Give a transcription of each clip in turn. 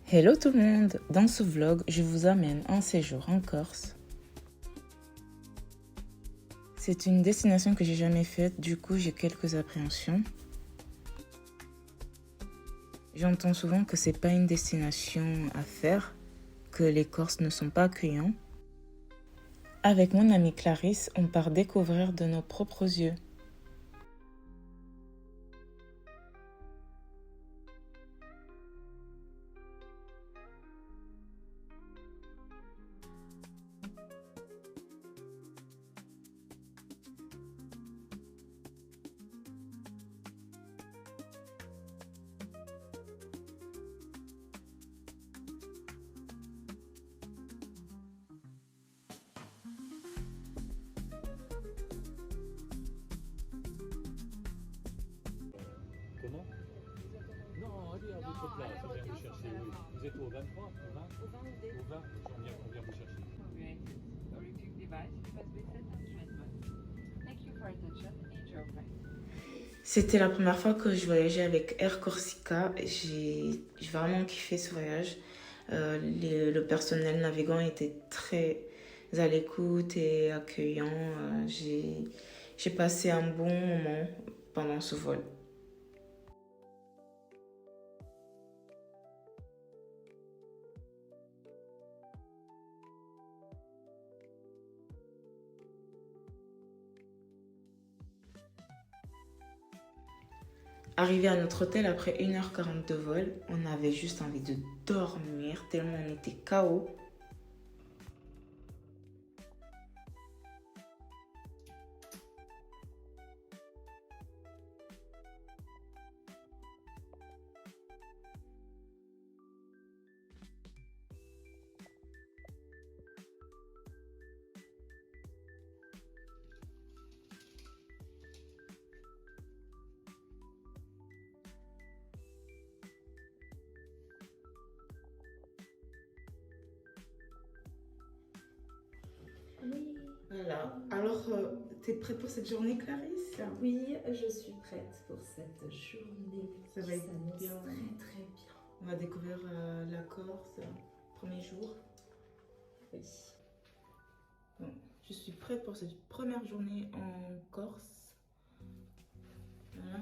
Hello tout le monde! Dans ce vlog, je vous amène en séjour en Corse. C'est une destination que j'ai jamais faite, du coup j'ai quelques appréhensions. J'entends souvent que c'est pas une destination à faire, que les Corses ne sont pas accueillants. Avec mon amie Clarisse, on part découvrir de nos propres yeux. Comment? Non, allez à votre place, on vient vous chercher, oui. Vous êtes au 23, au 20? Au 20 ou 20, on vient vous chercher. Great. The retrieve device must be set on transmit. Thank you for attention. Enjoy your flight. C'était la première fois que je voyageais avec Air Corsica. J'ai vraiment kiffé ce voyage. Le personnel navigant était très à l'écoute et accueillant. J'ai passé un bon moment pendant ce vol. Arrivé à notre hôtel après 1h40 de vol, on avait juste envie de dormir tellement on était KO. Oui. Voilà. Alors, t'es prête pour cette journée, Clarisse? Oui, je suis prête pour cette journée. Ça va qui être s'annonce bien. très bien. On va découvrir la Corse, premier jour. Oui. Bon, je suis prête pour cette première journée en Corse. Voilà.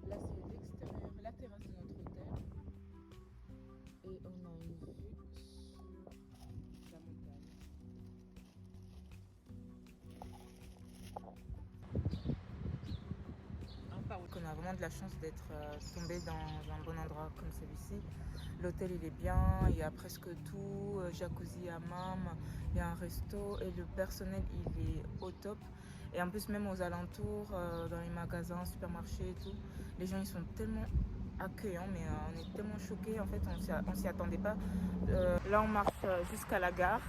Là, c'est l'extérieur, la terrasse de notre hôtel. Et on a une vue sur la montagne. On a vraiment de la chance d'être tombé dans un bon endroit comme celui-ci. L'hôtel il est bien, il y a presque tout, jacuzzi, hammam, il y a un resto et le personnel il est au top. Et en plus même aux alentours, dans les magasins, supermarchés et tout, les gens ils sont tellement accueillants, mais on est tellement choqués, en fait on s'y attendait pas. Là on marche jusqu'à la gare.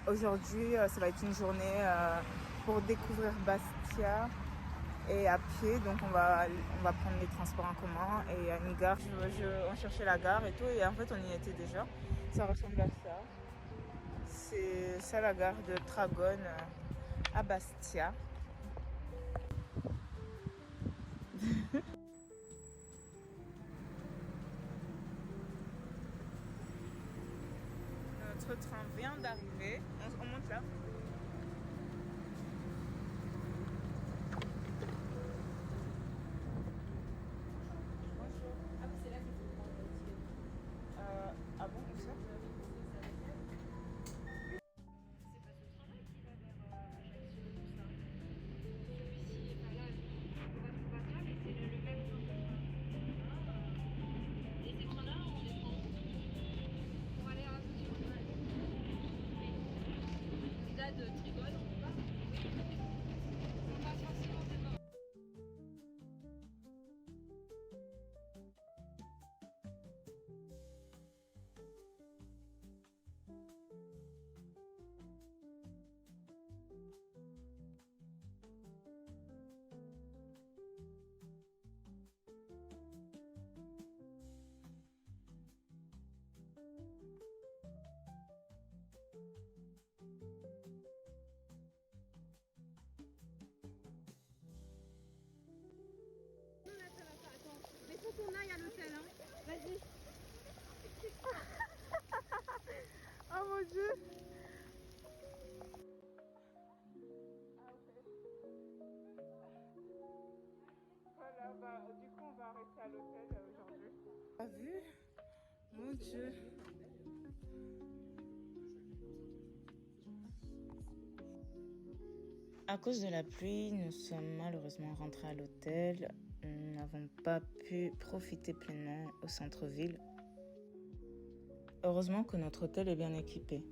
Aujourd'hui ça va être une journée pour découvrir Bastia et à pied, donc on va prendre les transports en commun et à une gare, on cherchait la gare et tout et en fait on y était déjà. Ça ressemble à ça. C'est ça la gare de Tragone à Bastia. Notre train vient d'arriver, on monte là. Ah bon, où ça? vu? Mon Dieu. À cause de la pluie, nous sommes malheureusement rentrés à l'hôtel. Nous n'avons pas pu profiter pleinement au centre-ville. Heureusement que notre hôtel est bien équipé.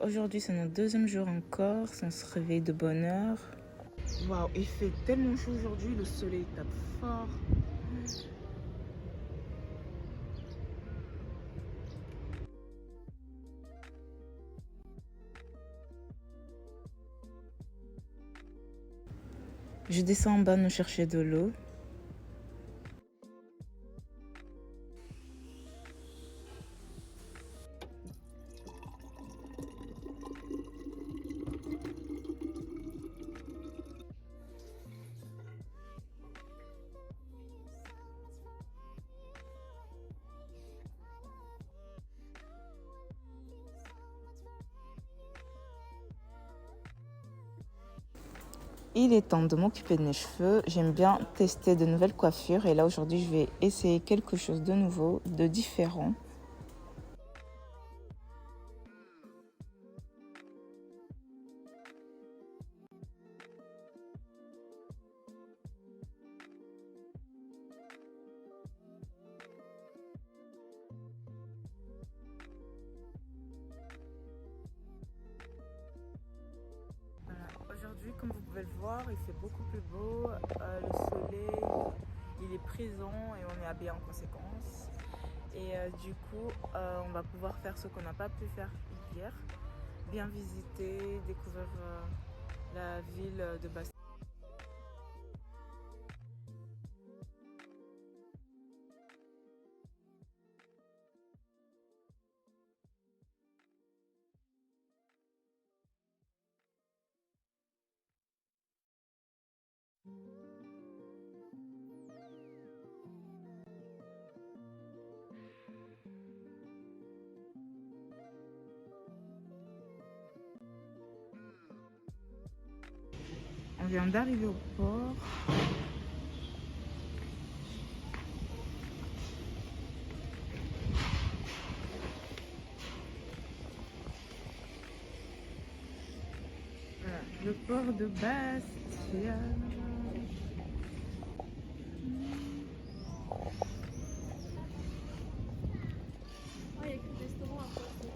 Aujourd'hui, c'est notre deuxième jour en Corse. On se réveille de bonne heure. Waouh, il fait tellement chaud aujourd'hui, le soleil tape fort. Je descends en bas nous chercher de l'eau. Il est temps de m'occuper de mes cheveux. J'aime bien tester de nouvelles coiffures et là aujourd'hui je vais essayer quelque chose de nouveau, de différent. Aujourd'hui, comme vous pouvez le voir, il fait beaucoup plus beau. Le soleil, il est présent et on est habillé en conséquence. Et du coup, on va pouvoir faire ce qu'on n'a pas pu faire hier. Bien visiter, découvrir la ville de Bastia. On vient d'arriver au port. Voilà, le port de Bastia. Il y a que le restaurant à côté.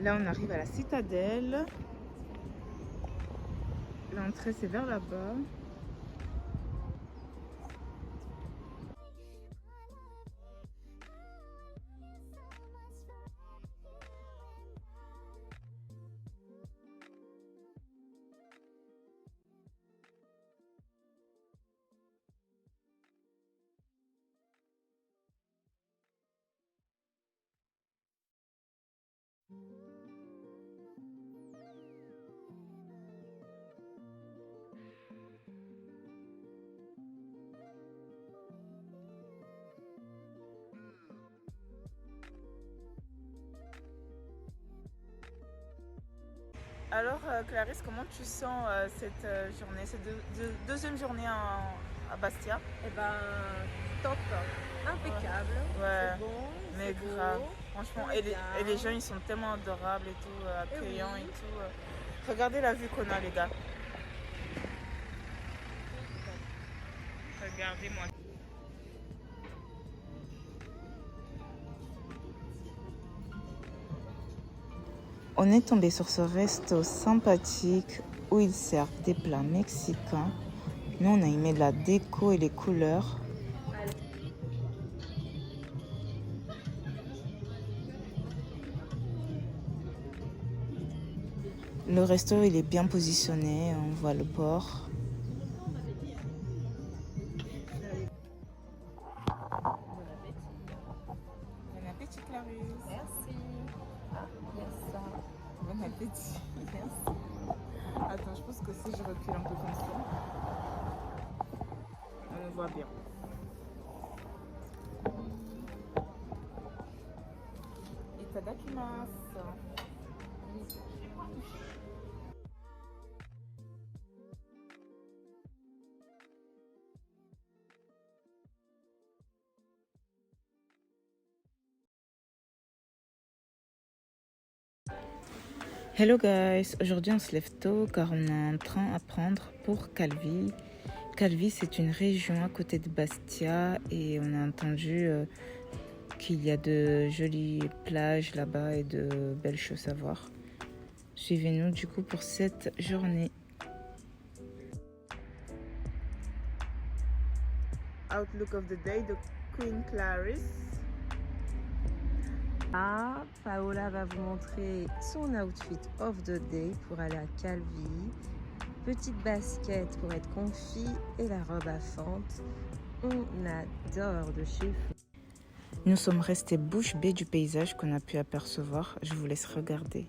Là, on arrive à la citadelle. L'entrée, c'est vers là-bas. Alors Clarisse, comment tu sens cette journée, cette deuxième journée à Bastia? Eh ben, top, impeccable. Ouais, C'est bon, mais c'est beau, grave. Franchement, c'est et bien. les gens ils sont tellement adorables et tout, accueillants oui. et tout. Regardez la vue qu'on a les gars. Regardez-moi. On est tombé sur ce resto sympathique où ils servent des plats mexicains. Nous, on a aimé la déco et les couleurs. Le resto, il est bien positionné, on voit le port. Bon appétit, Clarisse. Merci. Yes. Bon appétit. Merci. Attends, je pense que si je recule un peu comme ça, on voit bien. Itadakimasu. Hello guys, aujourd'hui on se lève tôt car on a un train à prendre pour Calvi. Calvi, c'est une région à côté de Bastia et on a entendu qu'il y a de jolies plages là-bas et de belles choses à voir. Suivez-nous du coup pour cette journée. Outlook of the day de Queen Clarisse. Ah, Paola va vous montrer son outfit of the day pour aller à Calvi. Petite basket pour être confit et la robe à fente. On adore de chez Fou. Nous sommes restés bouche bée du paysage qu'on a pu apercevoir. Je vous laisse regarder.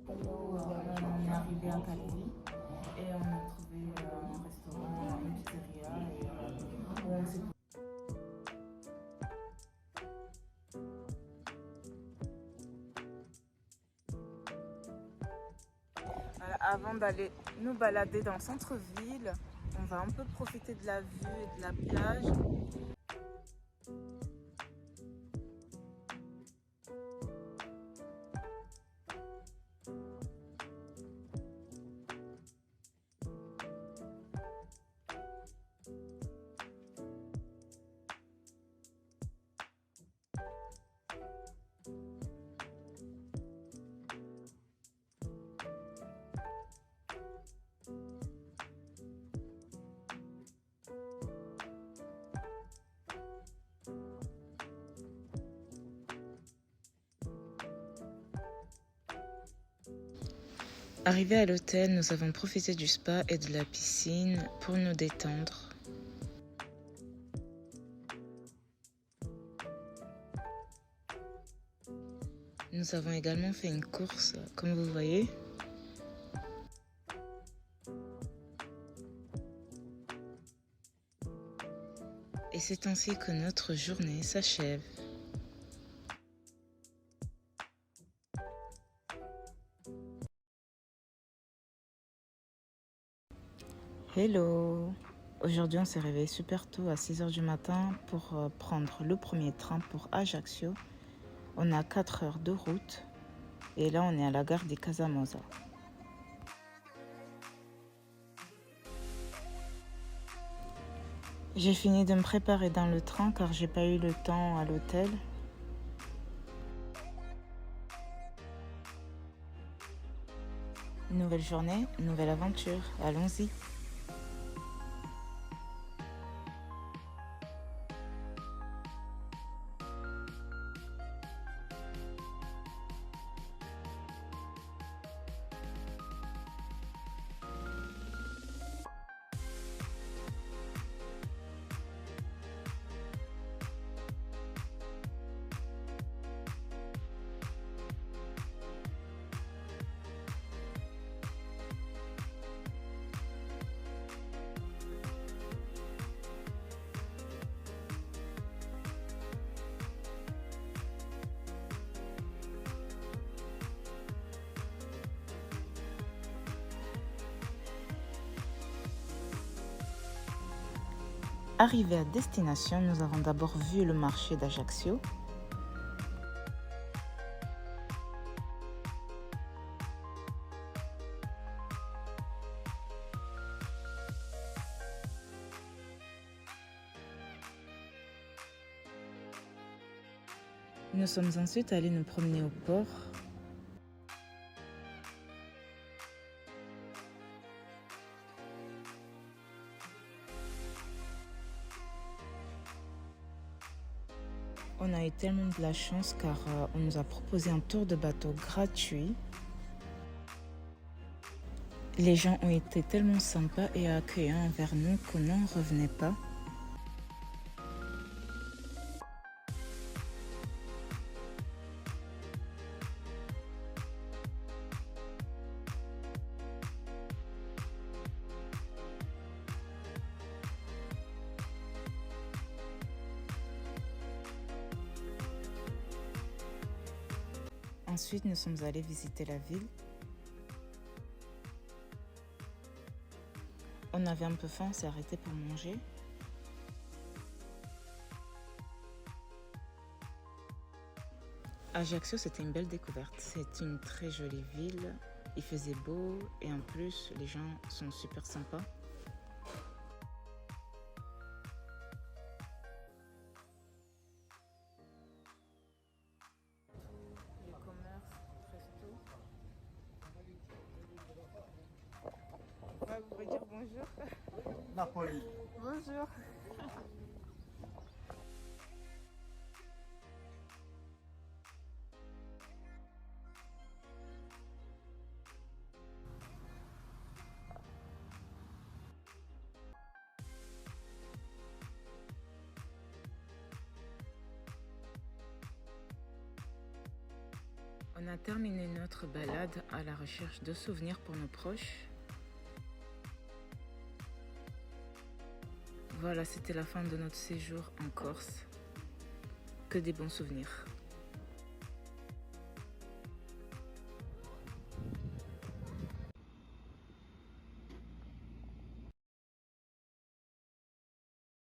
On est arrivé à Calvi et on a trouvé un restaurant, une pizzeria et où on s'est avant d'aller nous balader dans le centre-ville, on va un peu profiter de la vue et de la plage. Arrivés à l'hôtel, nous avons profité du spa et de la piscine pour nous détendre. Nous avons également fait une course, comme vous voyez. Et c'est ainsi que notre journée s'achève. Hello! Aujourd'hui, on s'est réveillé super tôt à 6h du matin pour prendre le premier train pour Ajaccio. On a 4 heures de route et là, on est à la gare des Casamosa. J'ai fini de me préparer dans le train car j'ai pas eu le temps à l'hôtel. Nouvelle journée, nouvelle aventure, allons-y. Arrivés à destination, nous avons d'abord vu le marché d'Ajaccio. Nous sommes ensuite allés nous promener au port. On a eu tellement de la chance car on nous a proposé un tour de bateau gratuit. Les gens ont été tellement sympas et accueillants envers nous qu'on n'en revenait pas. Ensuite, nous sommes allés visiter la ville. On avait un peu faim, on s'est arrêté pour manger. Ajaccio, c'était une belle découverte. C'est une très jolie ville. Il faisait beau et en plus, les gens sont super sympas. Vous pouvez dire bonjour. Napoli. Bonjour. On a terminé notre balade à la recherche de souvenirs pour nos proches. Voilà, c'était la fin de notre séjour en Corse. Que des bons souvenirs.